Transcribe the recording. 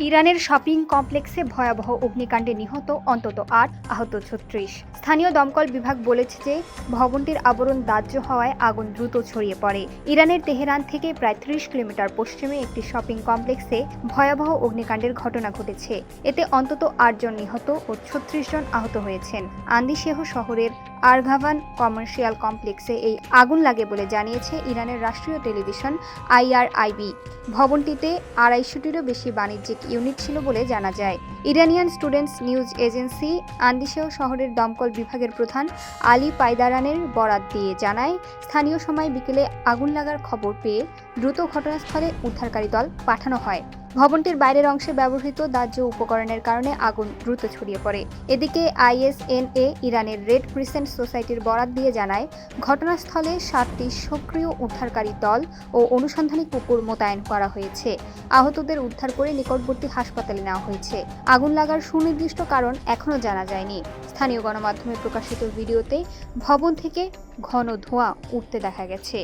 ইরানের শপিং কমপ্লেক্সে ভয়াবহ অগ্নিকাণ্ডে নিহত অন্তত ৮, আহত ৩৬। স্থানীয় দমকল বিভাগ বলেছে যে ভবনটির আবরণ দাহ্য হওয়ায় আগুন দ্রুত ছড়িয়ে পড়ে। ইরানের তেহরান থেকে প্রায় ৩০ কিলোমিটার পশ্চিমে একটি শপিং কমপ্লেক্সে ভয়াবহ অগ্নিকাণ্ডের ঘটনা ঘটেছে। এতে অন্তত ৮ জন নিহত ও ৩৬ জন আহত হয়েছেন। আন্দিশেহ শহরের আরঘাভান কমার্শিয়াল কমপ্লেক্সে এই আগুন লাগে বলে জানিয়েছে ইরানের রাষ্ট্রীয় টেলিভিশন IRIB। ভবনটিতে ২৫০টিরও বেশি বাণিজ্যিক ইউনিট ছিল বলে জানা যায়। ইরানিয়ান স্টুডেন্টস নিউজ এজেন্সি আন্দিশেহ শহরের দমকল বিভাগের প্রধান আলী পাইদারানের বরাত দিয়ে জানায়, স্থানীয় সময় বিকেলে আগুন লাগার খবর পেয়ে দ্রুত ঘটনাস্থলে উদ্ধারকারী দল পাঠানো হয়। ভবনটির বাইরের অংশে ব্যবহৃত দাহ্য উপকরণের কারণে আগুন দ্রুত ছড়িয়ে পড়ে। এদিকে ISNA ইরানের রেড ক্রিসেন্ট সোসাইটির বরাত দিয়ে জানায়, ঘটনাস্থলে 7টি সক্রিয় উদ্ধারকারী দল ও অনুসন্ধানী কুকুর মোতায়েন করা হয়েছে। আহতদের উদ্ধার করে নিকটবর্তী হাসপাতালে নেওয়া হয়েছে। আগুন লাগার সুনির্দিষ্ট কারণ এখনও জানা যায়নি। স্থানীয় গণমাধ্যমে প্রকাশিত ভিডিওতে ভবন থেকে ঘন ধোঁয়া উঠতে দেখা গেছে।